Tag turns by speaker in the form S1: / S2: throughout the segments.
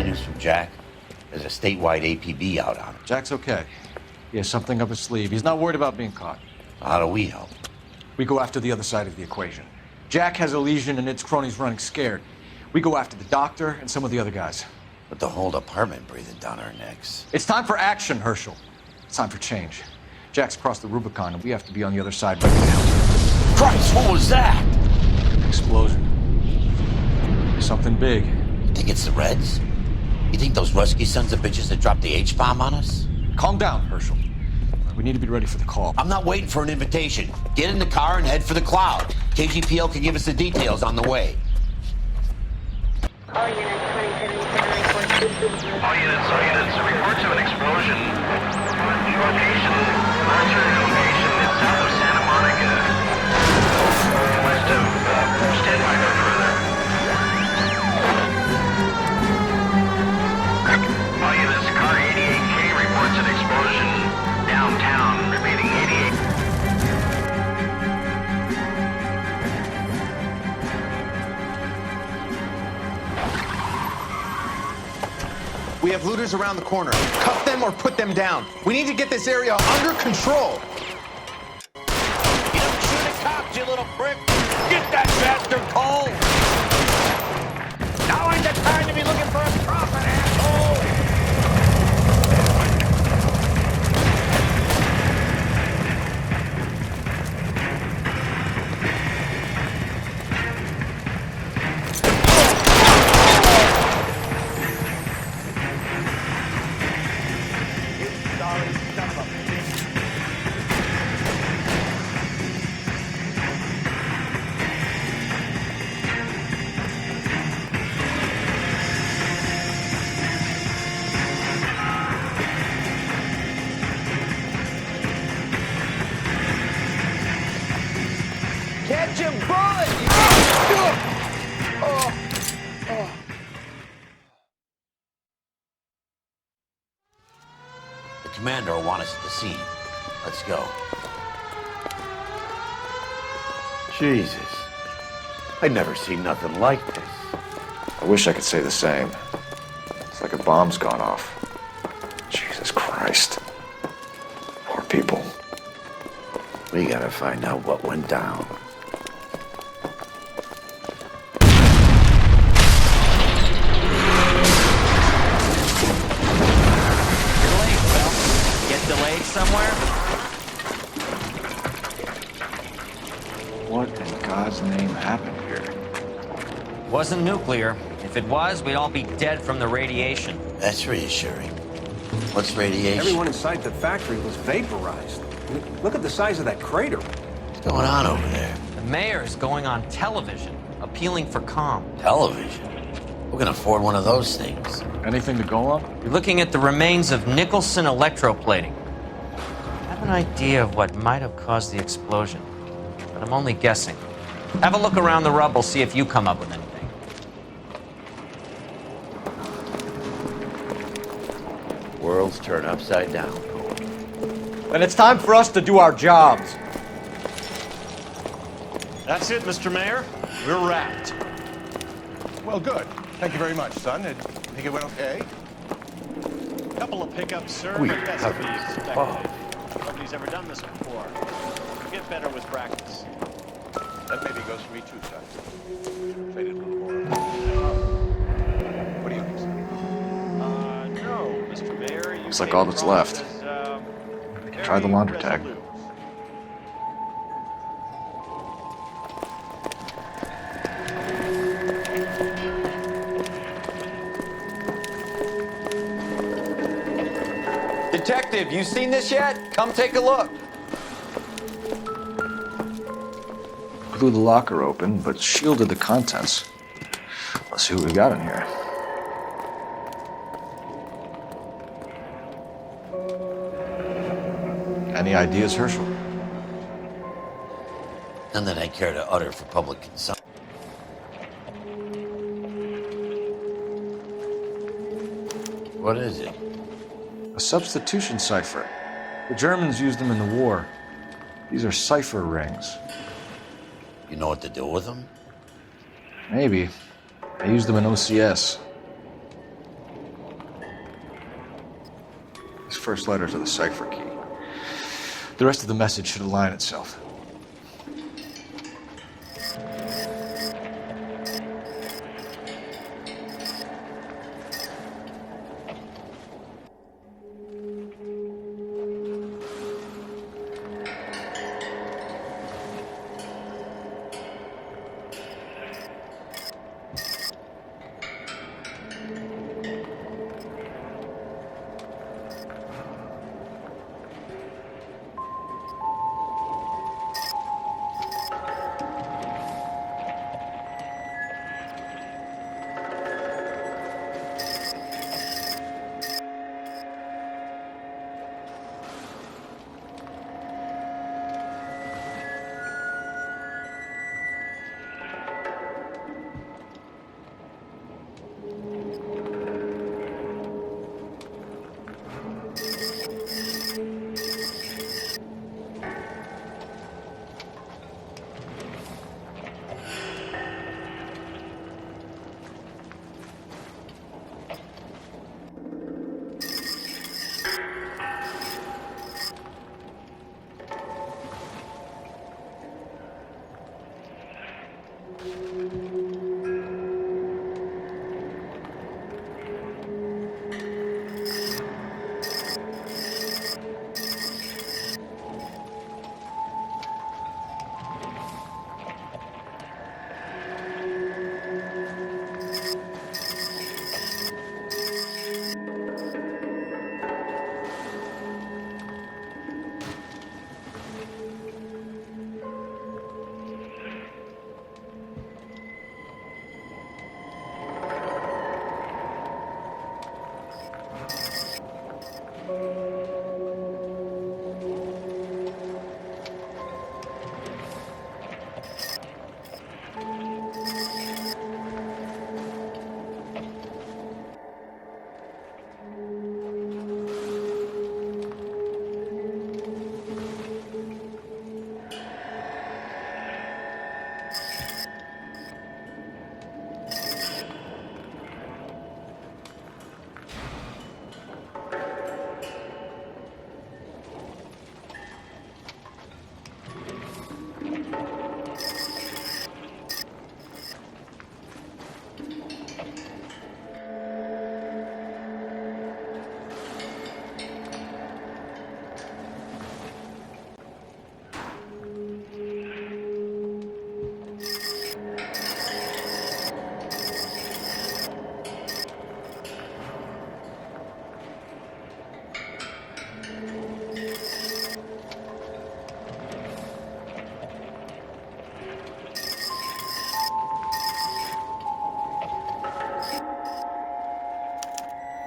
S1: news from Jack? There's a statewide APB out on him.
S2: Jack's okay. He has something up his sleeve. He's not worried about being caught.
S1: How do we help?
S2: We go after the other side of the equation. Jack has a legion and its cronies running scared. We go after the doctor and some of the other guys.
S1: But the whole department breathing down our necks.
S2: It's time for action, Herschel. It's time for change. Jack's crossed the Rubicon and we have to be on the other side right now.
S1: Christ, what was that?
S2: Explosion. Something big.
S1: You think it's the Reds? You think those Rusky sons of bitches that dropped the H-bomb on us?
S2: Calm down, Herschel. We need to be ready for the call.
S1: I'm not waiting for an invitation. Get in the car and head for the cloud. KGPL can give us the details on the way.
S3: All units, reports of an explosion. Location, military location, it's south of Santa Monica. West of, stand by no further. All units, car 88K reports an explosion downtown, remaining 88.
S4: We have looters around the corner. Cuff them or put them down. We need to get this area under control.
S1: You don't shoot at cops, you little prick. Get that bastard cold. Now ain't the time to be looking for a profit, asshole.
S4: Catch a bullet!
S1: The commander will want us at the scene. Let's go. Jesus. I'd never seen nothing like this.
S5: I wish I could say the same. It's like a bomb's gone off. Jesus Christ. Poor people.
S1: We gotta find out what went down.
S6: Delayed somewhere?
S2: What in God's name happened here?
S6: Wasn't nuclear. If it was, we'd all be dead from the radiation.
S1: That's reassuring. What's radiation?
S7: Everyone inside the factory was vaporized. Look at the size of that crater.
S1: What's going on over there?
S6: The mayor is going on television, appealing for calm.
S1: Television? Who can afford one of those things?
S2: Anything to go on?
S6: You're looking at the remains of Nicholson electroplating. I have an idea of what might have caused the explosion, but I'm only guessing. Have a look around the rubble, see if you come up with anything.
S1: Worlds turn upside down.
S2: And it's time for us to do our jobs.
S8: That's it, Mr. Mayor. We're wrapped.
S9: Well, good. Thank you very much, son. I think it went okay.
S8: Couple of pickups, sir.
S1: We
S8: but that's to be
S1: covered.
S8: expected. Nobody's ever done this before. You get better with practice.
S9: That maybe goes for me too, son. Traded a little more. What do you think, son?
S8: No, Mr. Mayor. You
S5: Looks like
S8: came
S5: all that's
S8: across
S5: left.
S8: as,
S5: Try the
S8: very
S5: laundry tag.
S8: resolute.
S4: Detective, you seen this yet? Come take a look.
S5: Blew the locker open, but shielded the contents. Let's see what we got in here.
S2: Any ideas, Herschel?
S1: None that I care to utter for public consumption. What is it?
S2: A substitution cipher. The Germans used them in the war. These are cipher rings.
S1: You know what to do with them?
S2: Maybe. I used them in OCS. first letters of the cipher key. The rest of the message should align itself.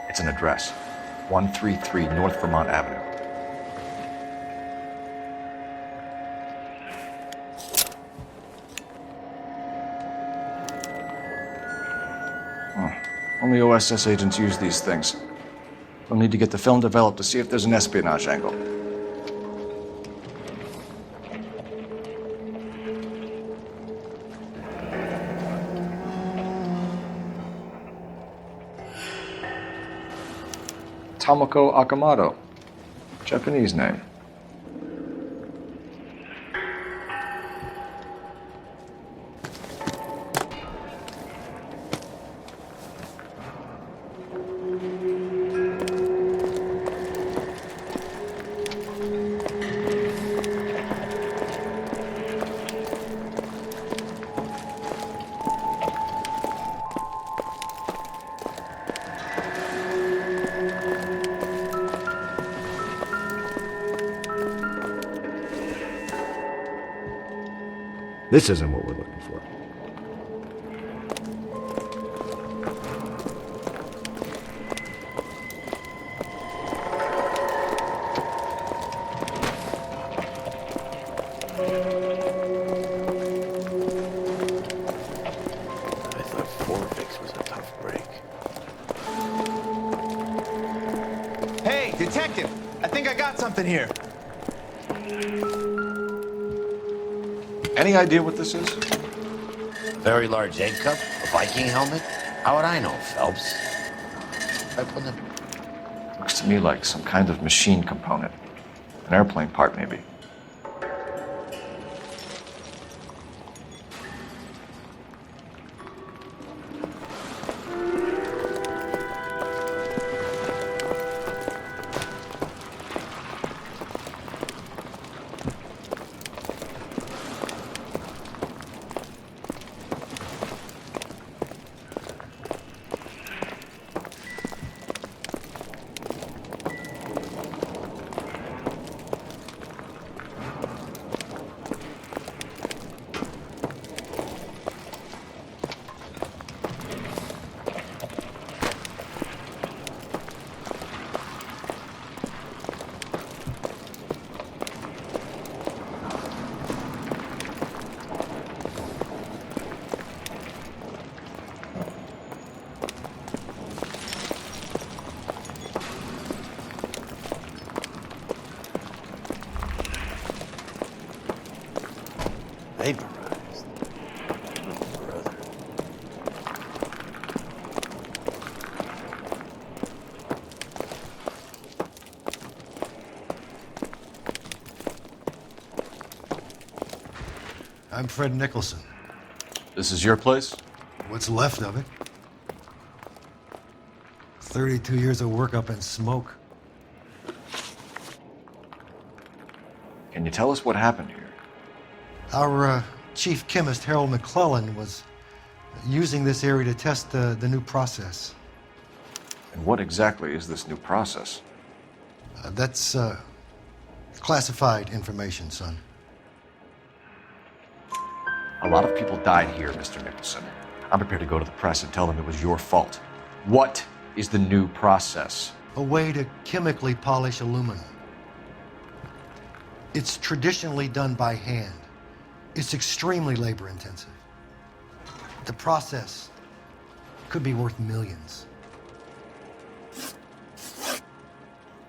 S2: It's an address. 133 North Vermont Avenue. Only OSS agents use these things. We'll need to get the film developed to see if there's an espionage angle. Tomoko Akamoto. Japanese name.
S5: This isn't what we're looking for.
S9: I thought Forfix was a tough break.
S4: Hey, detective! I think I got something here.
S2: Any idea what this is?
S1: Very large egg cup? A Viking helmet? How would I know, Phelps?
S5: Looks to me like some kind of machine component. An airplane part, maybe.
S1: Vaporized. Oh, brother.
S10: I'm Fred Nicholson.
S2: This is your place?
S10: What's left of it? 32 years of work up in smoke.
S5: Can you tell us what happened here?
S10: Our chief chemist, Harold McClellan, was using this area to test the new process.
S5: And what exactly is this new process?
S10: That's classified information, son.
S2: A lot of people died here, Mr. Nicholson. I'm prepared to go to the press and tell them it was your fault. What is the new process?
S10: A way to chemically polish aluminum. It's traditionally done by hand. It's extremely labor intensive. The process could be worth millions.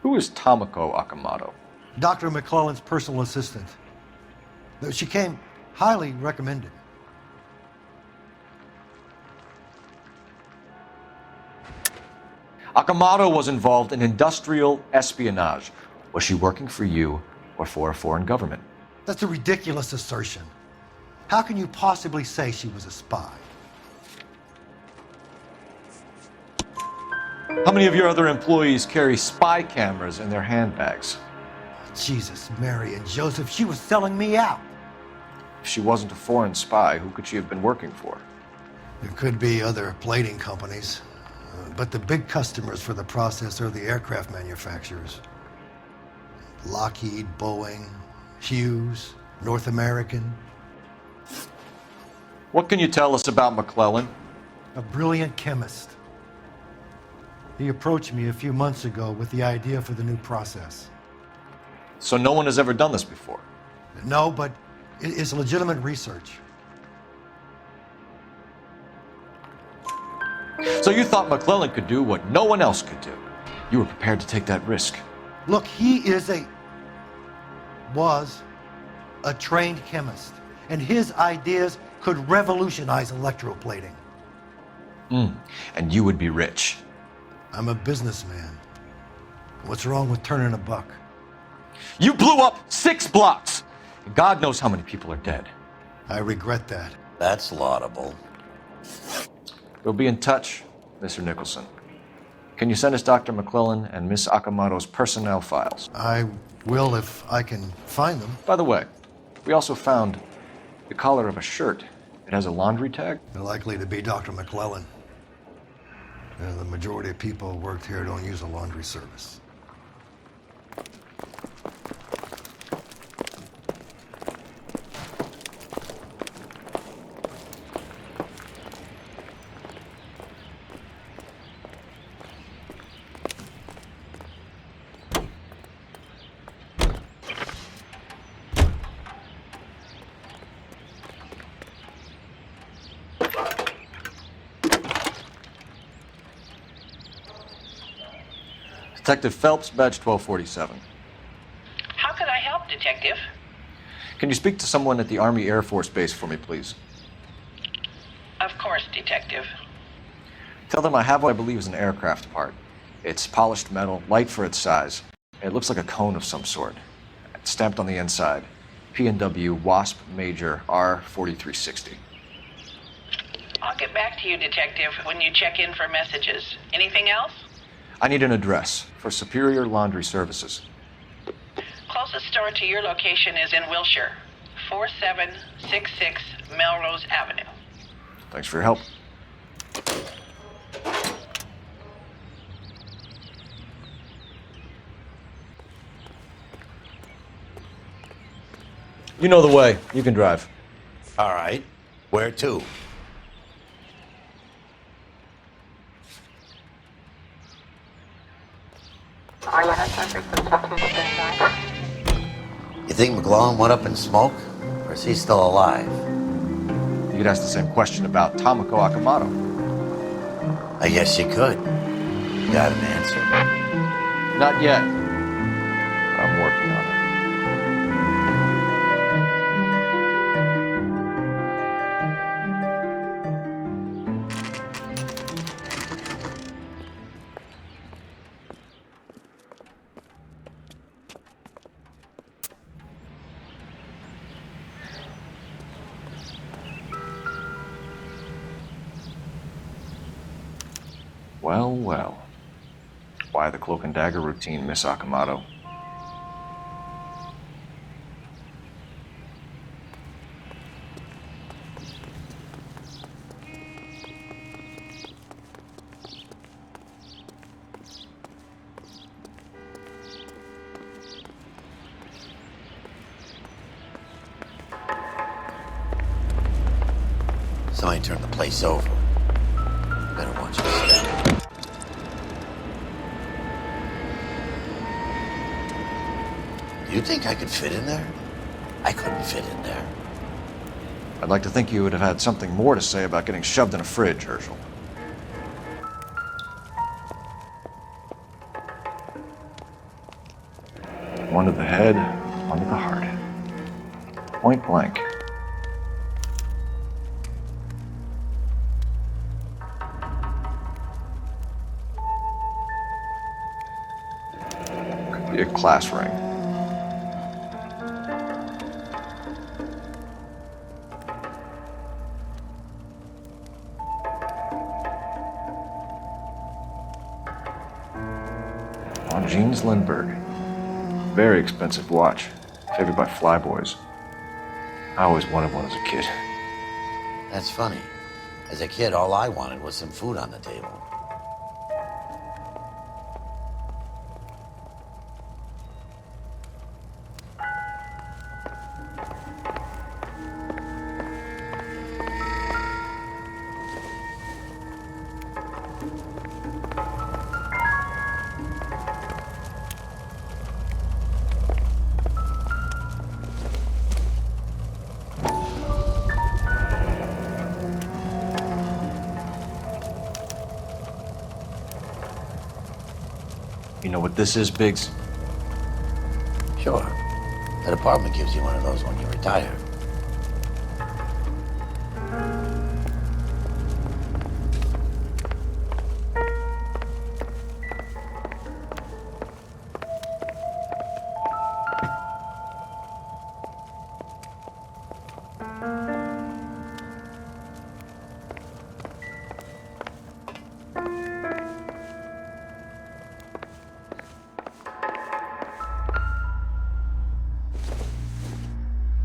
S5: Who is Tomoko Akamoto?
S10: Dr. McClellan's personal assistant. She came highly recommended.
S2: Akamoto was involved in industrial espionage. Was she working for you or for a foreign government?
S10: That's a ridiculous assertion. How can you possibly say she was a spy?
S2: How many of your other employees carry spy cameras in their handbags?
S10: Jesus, Mary and Joseph, she was selling me out.
S5: If she wasn't a foreign spy, who could she have been working for?
S10: There could be other plating companies, but the big customers for the process are the aircraft manufacturers. Lockheed, Boeing, Hughes, North American.
S2: What can you tell us about McClellan?
S10: A brilliant chemist. He approached me a few months ago with the idea for the new process.
S2: So no one has ever done this before?
S10: No, but it's legitimate research.
S2: So you thought McClellan could do what no one else could do? You were prepared to take that risk?
S10: Look, he was a trained chemist, and his ideas could revolutionize electroplating.
S2: And you would be rich?
S10: I'm a businessman. What's wrong with turning a buck?
S2: You blew up 6 blocks! And God knows how many people are dead.
S10: I regret that.
S1: That's laudable.
S2: We'll be in touch, Mr. Nicholson. Can you send us Dr. McClellan and Miss Akamoto's personnel files?
S10: I will if I can find them.
S2: By the way, we also found the collar of a shirt. It has a laundry tag.
S10: They're likely to be Dr. McClellan. The majority of people who worked here don't use a laundry service.
S2: Detective Phelps, badge 1247.
S11: How can I help, Detective?
S2: Can you speak to someone at the Army Air Force Base for me, please?
S11: Of course, Detective.
S2: Tell them I have what I believe is an aircraft part. It's polished metal, light for its size. It looks like a cone of some sort. It's stamped on the inside. P&W Wasp Major R4360.
S11: I'll get back to you, Detective, when you check in for messages. Anything else?
S2: I need an address for Superior Laundry Services.
S11: Closest store to your location is in Wilshire, 4766 Melrose Avenue.
S2: Thanks for your help. You know the way. You can drive.
S12: All right. Where to? You think McGlowan went up in smoke? Or is he still alive?
S2: You could ask the same question about Tomoko Akamoto.
S12: I guess you could. You got an answer?
S2: Not yet. But I'm working on it. Well, well. Why the cloak and dagger routine, Miss Akamoto?
S12: Somebody turned the place over. Better watch your step. You think I could fit in there? I couldn't fit in there.
S2: I'd like to think you would have had something more to say about getting shoved in a fridge, Herschel. One to the head, one to the heart. Point blank. Could be a class ring. Jeans Lindbergh. Very expensive watch. Favored by flyboys. I always wanted one as a kid.
S12: That's funny. As a kid, all I wanted was some food on the table.
S2: You know what this is, Biggs?
S12: Sure. That apartment gives you one of those when you retire.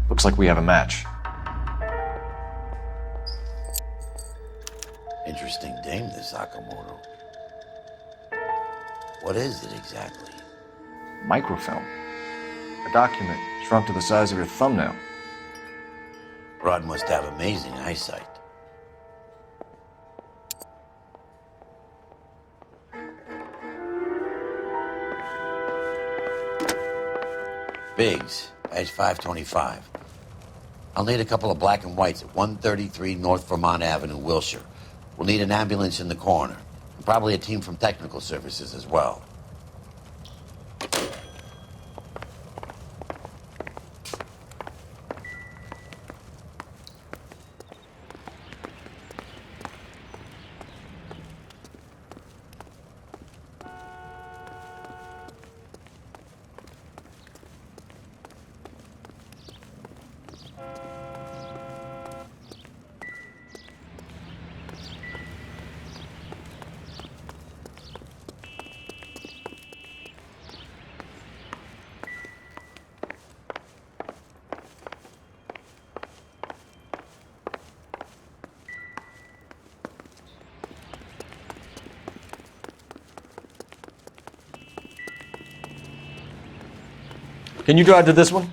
S2: Looks like we have a match.
S12: Interesting dame, this Akamoto. What is it exactly?
S2: Microfilm. A document shrunk to the size of your thumbnail.
S12: Rod must have amazing eyesight. Biggs, badge 525. I'll need a couple of black and whites at 133 North Vermont Avenue, Wilshire. We'll need an ambulance in the corner. And probably a team from technical services as well.
S2: Can you drive to this one?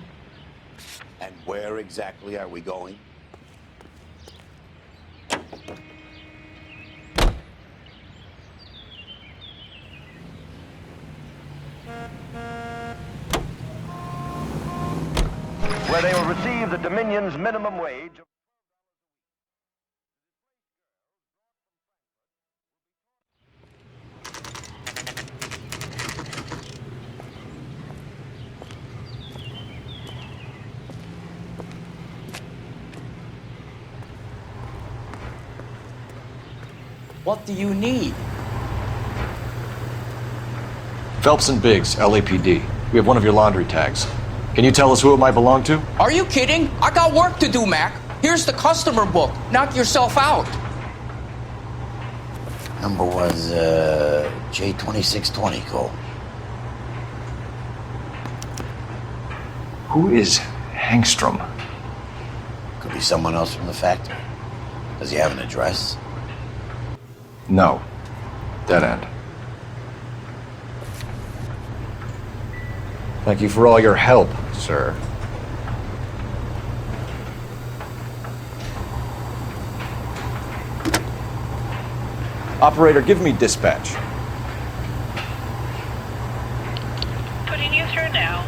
S12: And where exactly are we going?
S13: Where they will receive the Dominion's minimum wage.
S14: What do you need?
S2: Phelps and Biggs, LAPD. We have one of your laundry tags. Can you tell us who it might belong to?
S14: Are you kidding? I got work to do, Mac. Here's the customer book. Knock yourself out.
S12: Number was, J2620, Cole.
S2: Who is Hangstrom?
S12: Could be someone else from the factory. Does he have an address?
S2: No. Dead end. Thank you for all your help, sir. Operator, give me dispatch.
S11: Putting you through now.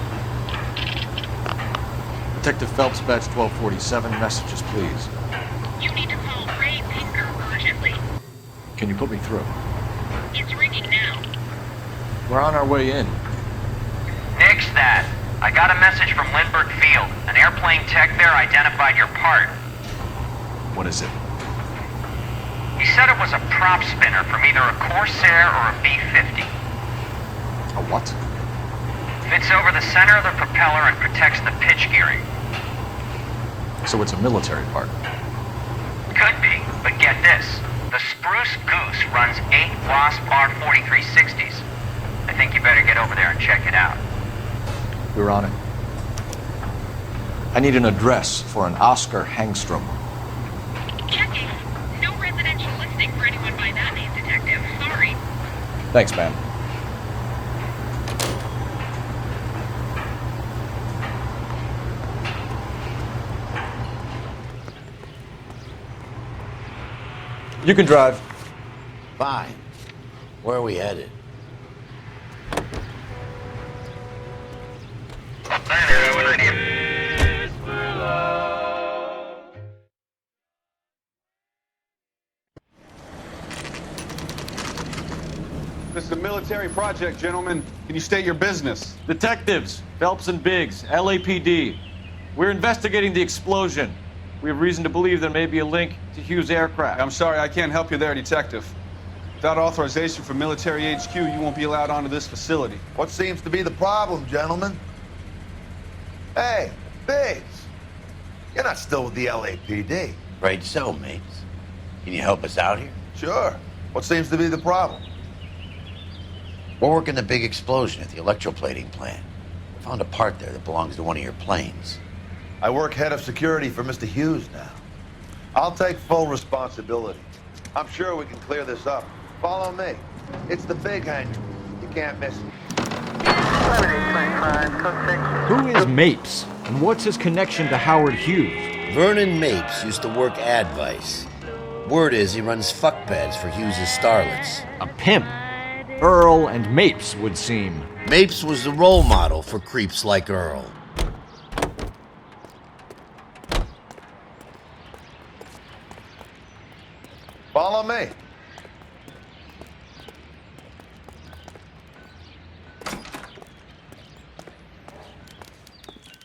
S2: Detective Phelps, badge 1247. Messages, please.
S15: You need to call Ray Pinker urgently.
S2: Can you put me through?
S15: It's ringing now.
S2: We're on our way in.
S16: Nix that. I got a message from Lindbergh Field. An airplane tech there identified your part.
S2: What is it?
S16: He said it was a prop spinner from either a Corsair or a B-50.
S2: A what?
S16: Fits over the center of the propeller and protects the pitch gearing.
S2: So it's a military part.
S16: Could be, but get this. The Spruce Goose runs 8 Wasp R4360s. I think you better get over there and check it out.
S2: We're on it. I need an address for an Oscar Hangstrom.
S15: Checking. No residential listing for anyone by that name, Detective. Sorry.
S2: Thanks, man. You can drive.
S12: Fine. Where are we headed?
S4: This is a military project, gentlemen. Can you state your business?
S2: Detectives, Phelps and Biggs, LAPD. We're investigating the explosion. We have reason to believe there may be a link to Hughes' aircraft.
S4: I'm sorry, I can't help you there, Detective. Without authorization from military HQ, you won't be allowed onto this facility.
S17: What seems to be the problem, gentlemen? Hey, Biggs. You're not still with the LAPD.
S12: Afraid so, mates. Can you help us out here?
S17: Sure. What seems to be the problem?
S12: We're working the big explosion at the electroplating plant. We found a part there that belongs to one of your planes.
S17: I work head of security for Mr. Hughes now. I'll take full responsibility. I'm sure we can clear this up. Follow me. It's the big hangar. You can't miss it.
S18: Who is Mapes, and what's his connection to Howard Hughes?
S12: Vernon Mapes used to work Advice. Word is he runs fuck pads for Hughes' starlets.
S18: A pimp. Earl and Mapes would seem.
S12: Mapes was the role model for creeps like Earl.
S17: Follow me.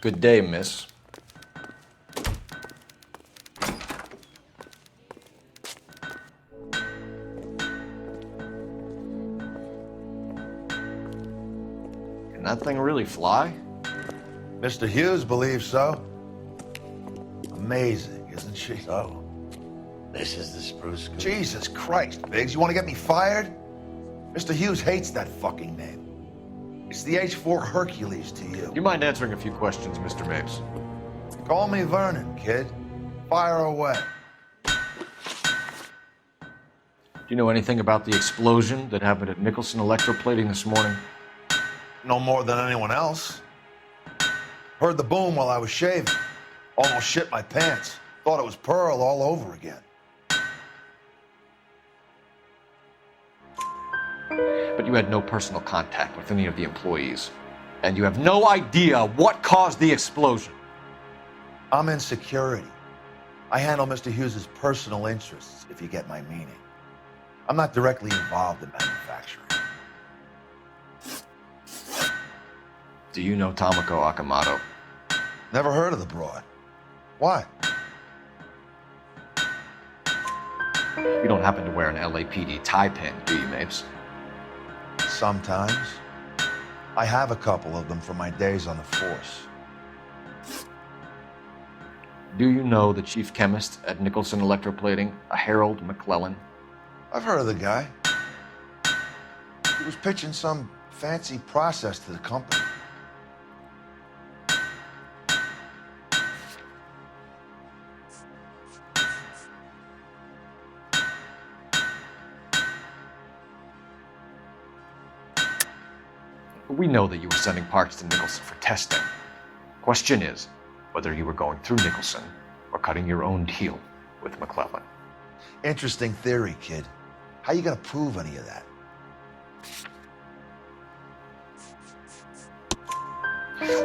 S2: Good day, miss. Can that thing really fly?
S17: Mr. Hughes believes so. Amazing, isn't she?
S12: So, this is the Spruce Goose.
S17: Jesus Christ, Biggs, you want to get me fired? Mr. Hughes hates that fucking name. It's the H-4 Hercules to you.
S2: Do you mind answering a few questions, Mr. Mapes?
S17: Call me Vernon, kid. Fire away.
S2: Do you know anything about the explosion that happened at Nicholson Electroplating this morning?
S17: No more than anyone else. Heard the boom while I was shaving. Almost shit my pants. Thought it was Pearl all over again.
S2: But you had no personal contact with any of the employees. And you have no idea what caused the explosion.
S17: I'm in security. I handle Mr. Hughes' personal interests, if you get my meaning. I'm not directly involved in manufacturing.
S2: Do you know Tomoko Akamoto?
S17: Never heard of the broad. Why?
S2: You don't happen to wear an LAPD tie pin, do you, Mapes?
S17: Sometimes. I have a couple of them from my days on the force.
S2: Do you know the chief chemist at Nicholson Electroplating, a Harold McClellan?
S17: I've heard of the guy. He was pitching some fancy process to the company.
S2: We know that you were sending parts to Nicholson for testing. Question is whether you were going through Nicholson or cutting your own deal with McClellan.
S17: Interesting theory, kid. How you gonna prove any of that?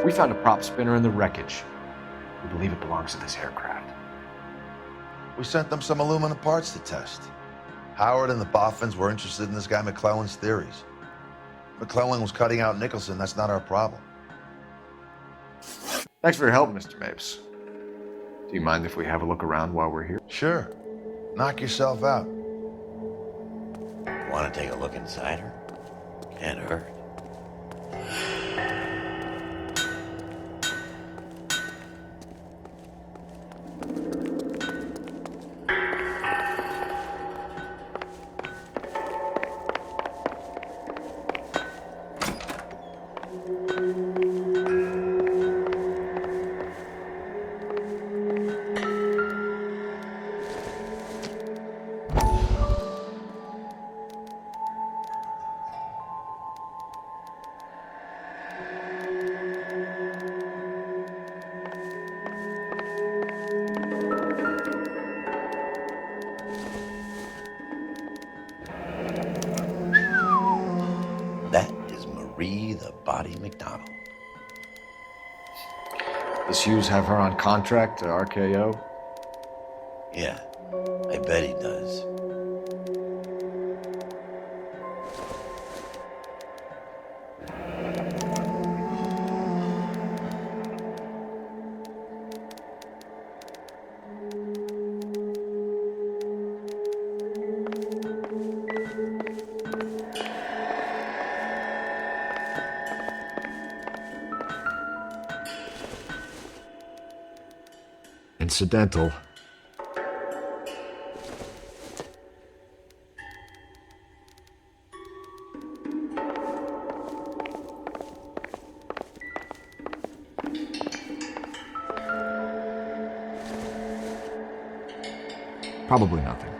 S2: We found a prop spinner in the wreckage. We believe it belongs to this aircraft.
S17: We sent them some aluminum parts to test. Howard and the Boffins were interested in this guy McClellan's theories. McClellan was cutting out Nicholson. That's not our problem.
S2: Thanks for your help, Mr. Mapes. Do you mind if we have a look around while we're here?
S17: Sure. Knock yourself out.
S12: Want to take a look inside her? Can't hurt.
S2: Does Hughes have her on contract to RKO?
S12: Yeah, I bet he does.
S18: Incidental. Probably nothing.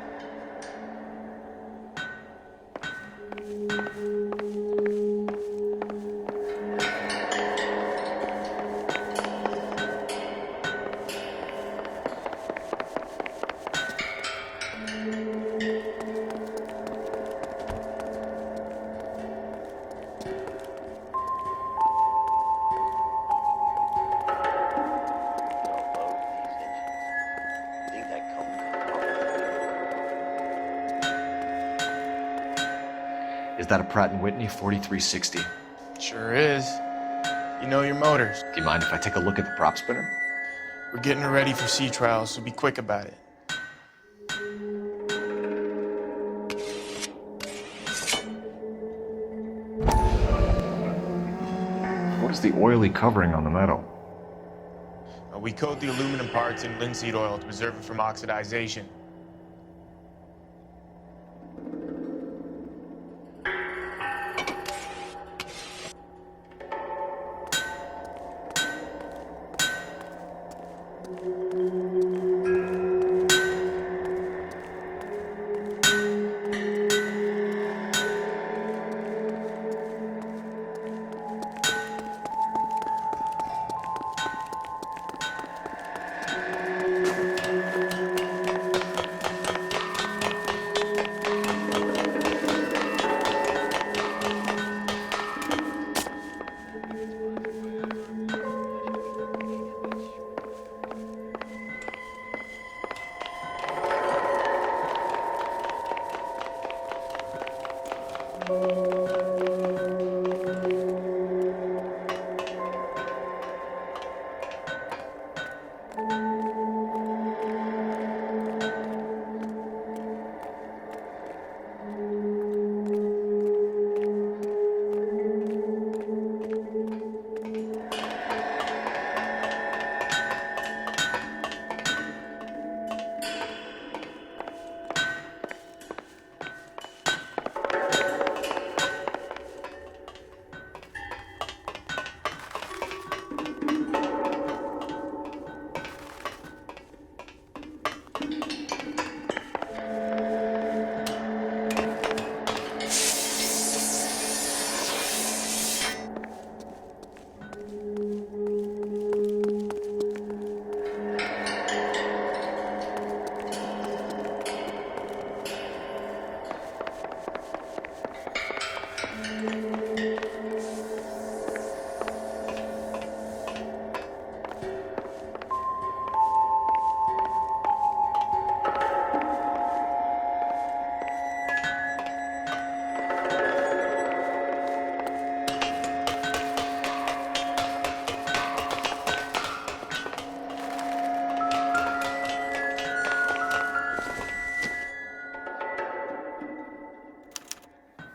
S2: Is that a Pratt & Whitney 4360?
S19: Sure is. You know your motors.
S2: Do you mind if I take a look at the prop spinner?
S19: We're getting her ready for sea trials, so be quick about it.
S2: What is the oily covering on the metal?
S19: We coat the aluminum parts in linseed oil to preserve it from oxidization.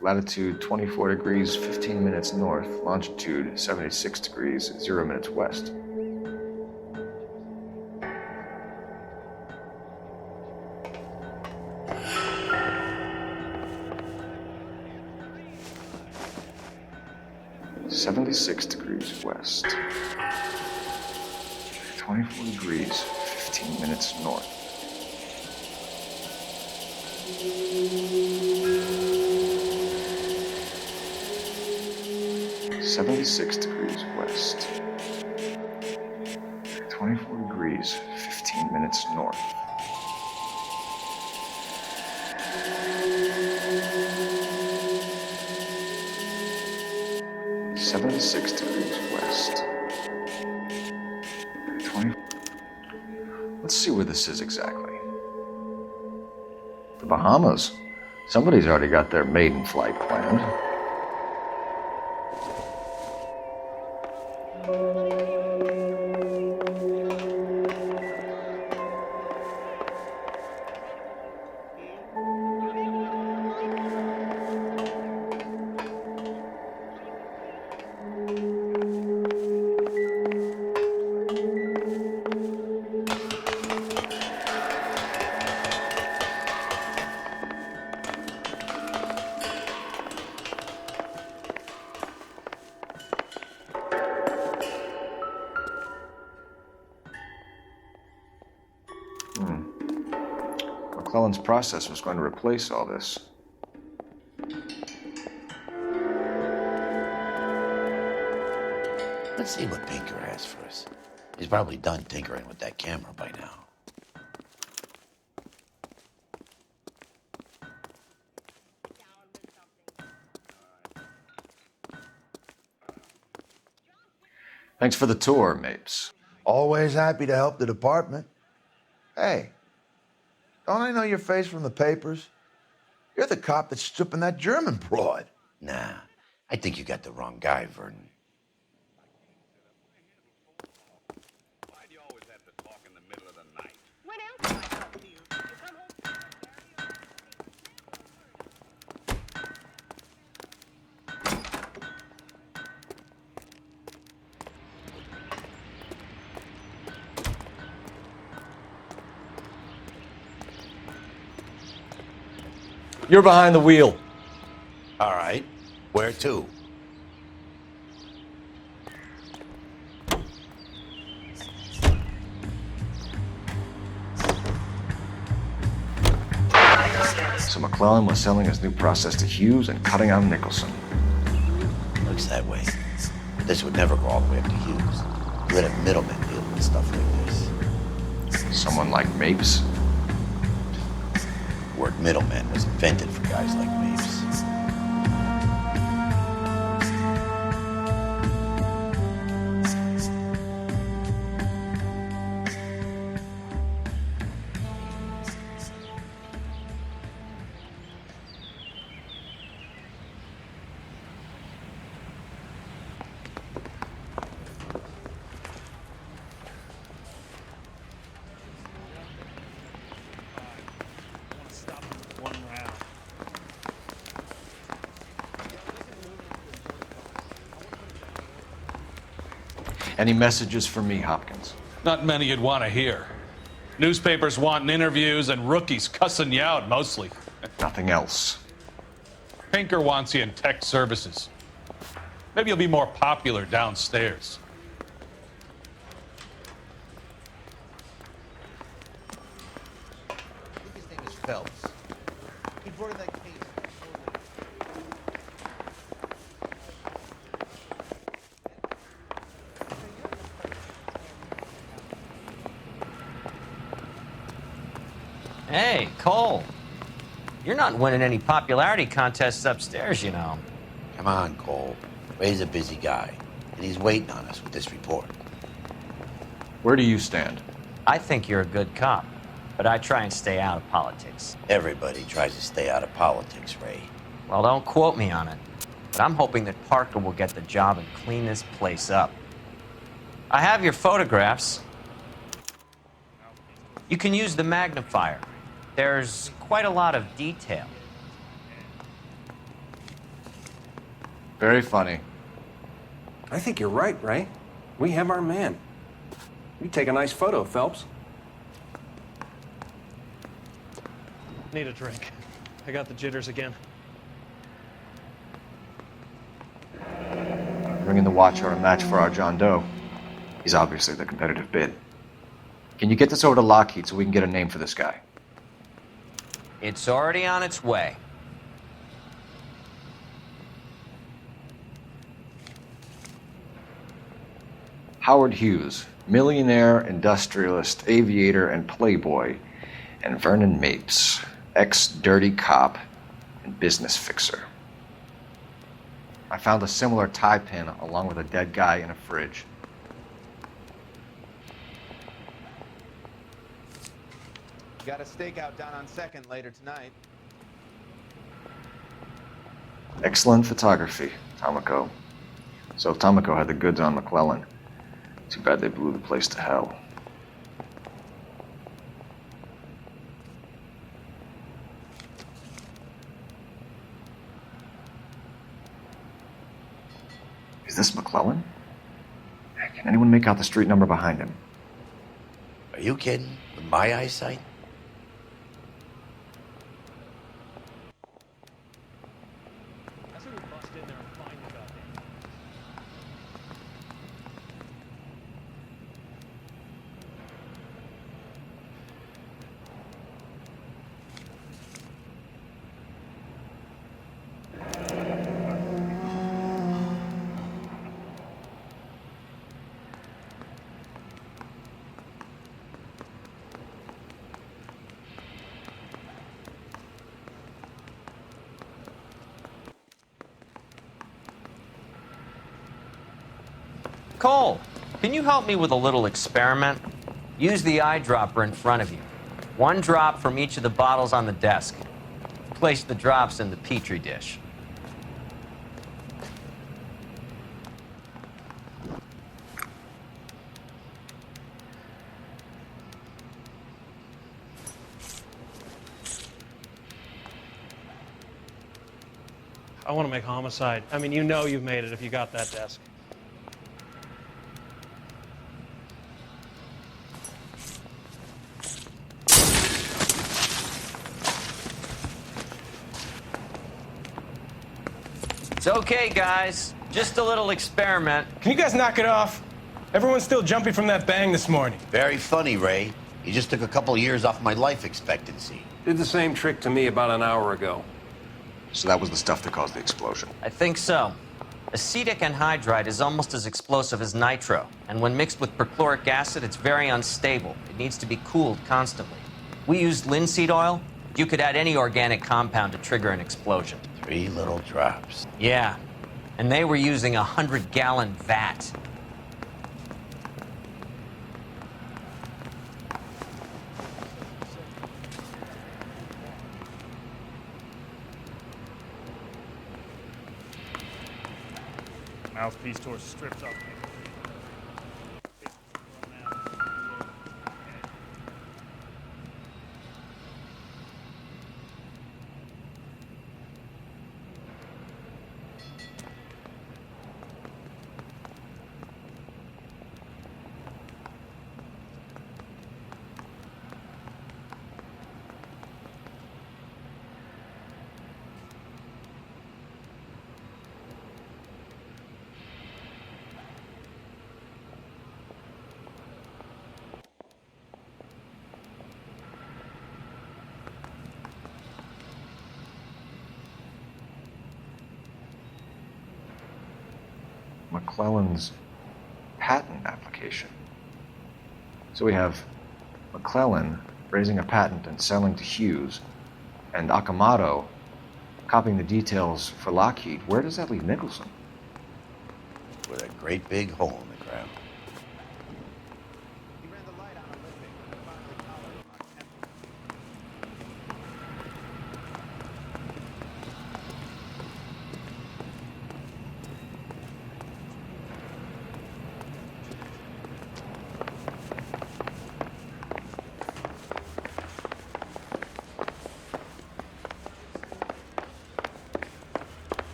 S2: Latitude 24 degrees, 15 minutes north. Longitude 76 degrees, 0 minutes west. (76 degrees west). 24 degrees, 15 minutes north. (76 degrees west). 24 degrees, 15 minutes north. (76 degrees west). 20. Let's see where this is exactly. The Bahamas. Somebody's already got their maiden flight planned. McClellan's process was going to replace all this.
S12: Let's see what Pinker has for us. He's probably done tinkering with that camera by now.
S2: Thanks for the tour, Mapes.
S17: Always happy to help the department. Hey, don't I know your face from the papers? You're the cop that's stripping that German broad.
S12: Nah, I think you got the wrong guy, Vernon.
S9: Why do you always have to talk in the middle of the night?
S15: When else do I talk to you? You come home
S18: You're behind the wheel.
S12: All right. Where to?
S2: So McClellan was selling his new process to Hughes and cutting out Nicholson.
S12: Looks that way. This would never go all the way up to Hughes. You had a middleman dealing with stuff like this.
S2: Someone like Mapes?
S12: The word middleman was invented for guys like Mapes.
S2: Any messages for me, Hopkins?
S20: Not many you'd want to hear. Newspapers wanting interviews and rookies cussing you out, mostly.
S2: Nothing else.
S20: Pinker wants you in tech services. Maybe you'll be more popular downstairs.
S4: His name is Phelps. He brought in that case.
S6: Hey, Cole. You're not winning any popularity contests upstairs, you know.
S12: Come on, Cole. Ray's a busy guy, and he's waiting on us with this report.
S2: Where do you stand?
S6: I think you're a good cop, but I try and stay out of politics.
S12: Everybody tries to stay out of politics, Ray.
S6: Well, don't quote me on it, but I'm hoping that Parker will get the job and clean this place up. I have your photographs. You can use the magnifier. There's quite a lot of detail.
S2: Very funny.
S7: I think you're right, Ray. We have our man. You take a nice photo, Phelps.
S8: Need a drink. I got the jitters again.
S2: Bringing the watch are a match for our John Doe. He's obviously the competitive bid. Can you get this over to Lockheed so we can get a name for this guy?
S6: It's already on its way.
S2: Howard Hughes, millionaire, industrialist, aviator, and playboy, and Vernon Mapes, ex-dirty cop and business fixer. I found a similar tie pin along with a dead guy in a fridge.
S4: Got a stakeout down on 2nd later tonight.
S2: Excellent photography, Tomoko. So if Tomoko had the goods on McClellan, too bad they blew the place to hell. Is this McClellan? Can anyone make out the street number behind him?
S12: Are you kidding? With my eyesight?
S6: Cole, can you help me with a little experiment? Use the eyedropper in front of you. One drop from each of the bottles on the desk. Place the drops in the petri dish.
S8: I want to make homicide. I mean, you know you've made it if you got that desk.
S6: It's okay, guys. Just a little experiment.
S21: Can you guys knock it off? Everyone's still jumping from that bang this morning.
S12: Very funny, Ray. You just took a couple of years off my life expectancy.
S7: Did the same trick to me about an hour ago.
S2: So that was the stuff that caused the explosion.
S6: I think so. Acetic anhydride is almost as explosive as nitro, and when mixed with perchloric acid, it's very unstable. It needs to be cooled constantly. We used linseed oil. You could add any organic compound to trigger an explosion.
S12: 3 little drops.
S6: Yeah, and they were using a 100-gallon vat.
S20: Mouthpiece towards stripped up.
S2: McClellan's patent application. So we have McClellan raising a patent and selling to Hughes, and Akamoto copying the details for Lockheed. Where does that leave Nicholson?
S12: With a great big hole in the ground.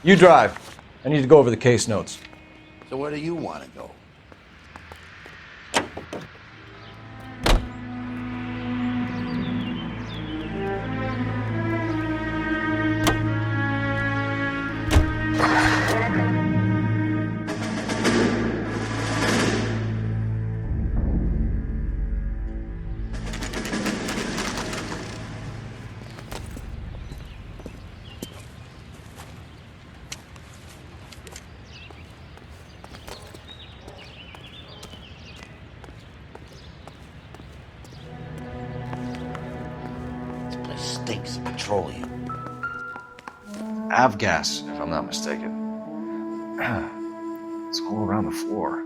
S18: You drive. I need to go over the case notes.
S12: So where do you want to go? Stinks of petroleum.
S2: Avgas, if I'm not mistaken. It's all around the floor.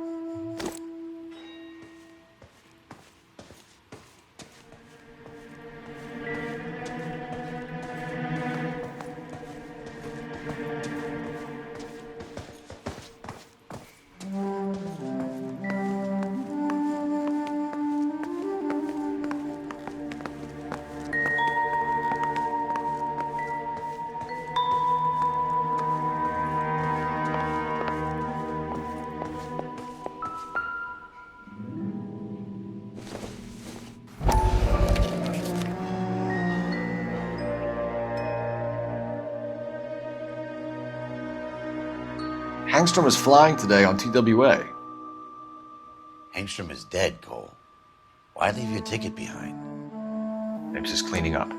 S2: Hangstrom is flying today on TWA.
S12: Hangstrom is dead, Cole. Why leave your ticket behind?
S2: Mapes is cleaning up.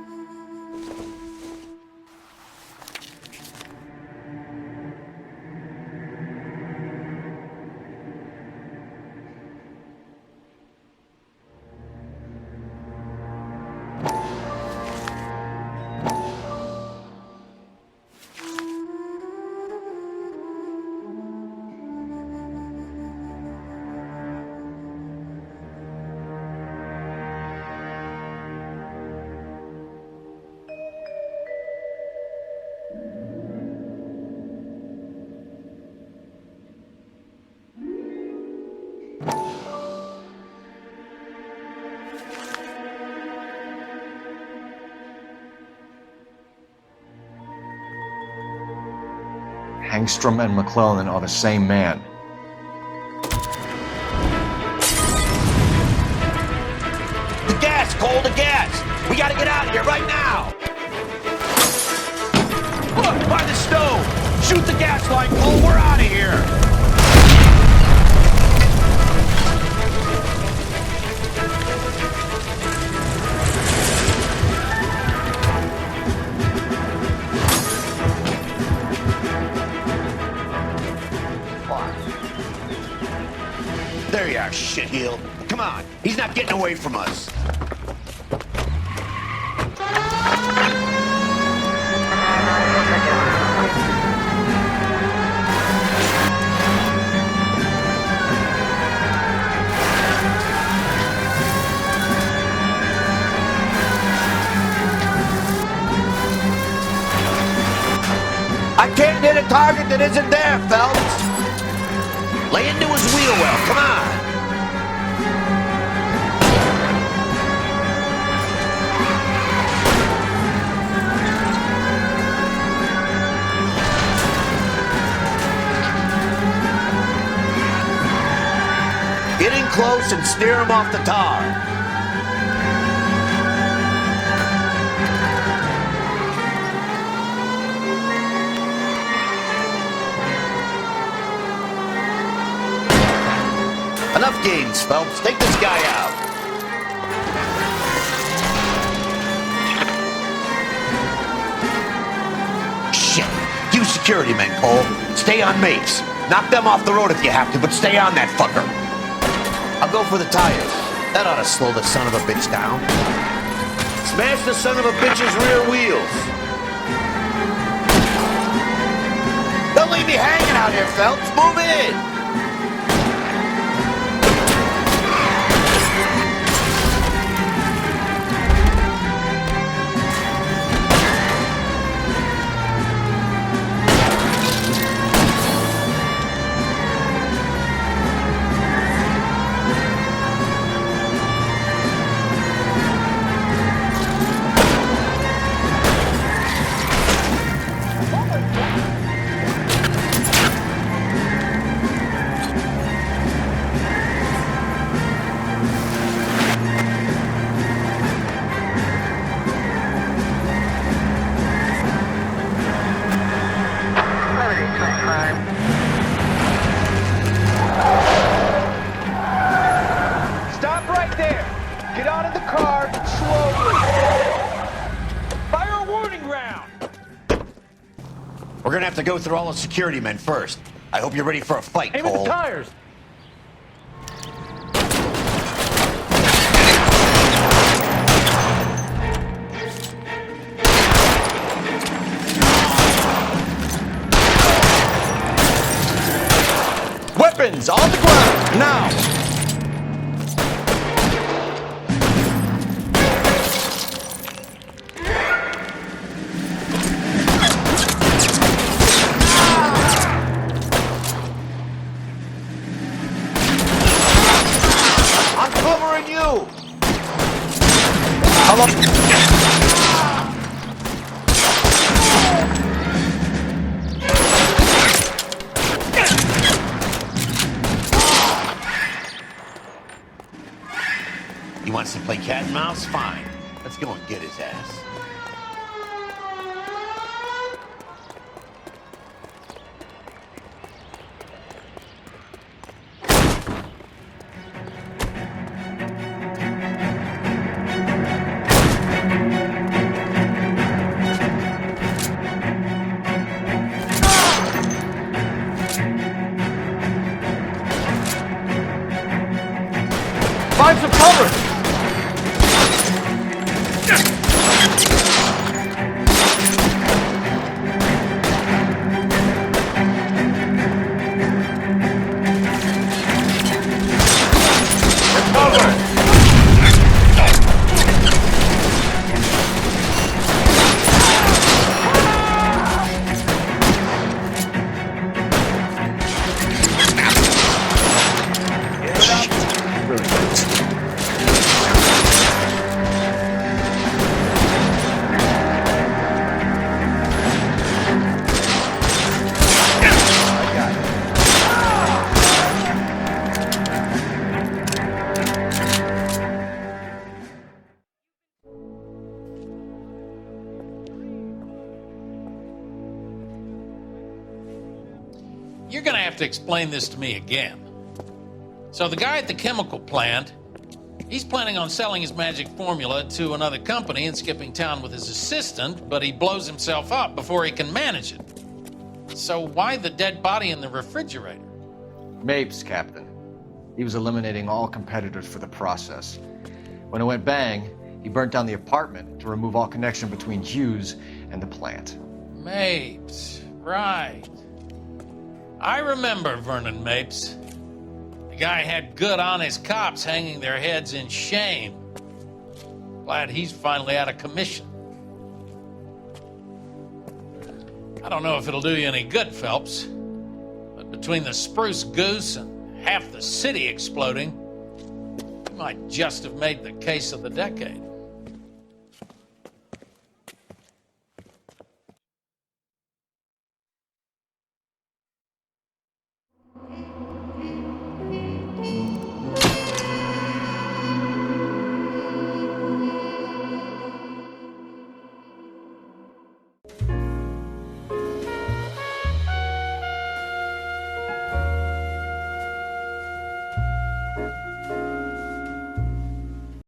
S2: Hangstrom and McClellan are the same man.
S1: The gas, Cole, the gas! We gotta get out of here right now! Look, by the stove! Shoot the gas line, Cole, we're out of here! There you are, shitheel. Come on, he's not getting away from us. I can't hit a target that isn't there, Phelps. Lay into his wheel well, come on! Get in close and steer him off the tar. Enough games, Phelps. Take this guy out. security men, Cole. Stay on Mapes. Knock them off the road if you have to, but stay on that fucker. I'll go for the tires. That ought to slow the son of a bitch down. Smash the son of a bitch's rear wheels. Don't leave me hanging out here, Phelps. Move in.
S4: Stop right there. Get out of the car slowly. Fire a warning round.
S1: We're gonna have to go through all the security men first. I hope you're ready for a fight,
S4: Aim at
S1: Cole.
S4: the tires.
S2: Weapons on the ground, now!
S1: I'm covering you! He wants to play cat and mouse? Fine. Let's go and get his ass.
S2: Find some cover!
S3: You're gonna have to explain this to me again. So the guy at the chemical plant, he's planning on selling his magic formula to another company and skipping town with his assistant, but he blows himself up before he can manage it. So why the dead body in the refrigerator?
S2: Mapes, Captain. He was eliminating all competitors for the process. When it went bang, he burnt down the apartment to remove all connection between Hughes and the plant.
S3: Mapes, right. I remember Vernon Mapes. The guy had good honest cops hanging their heads in shame. Glad he's finally out of commission. I don't know if it'll do you any good, Phelps, but between the spruce goose and half the city exploding, you might just have made the case of the decade.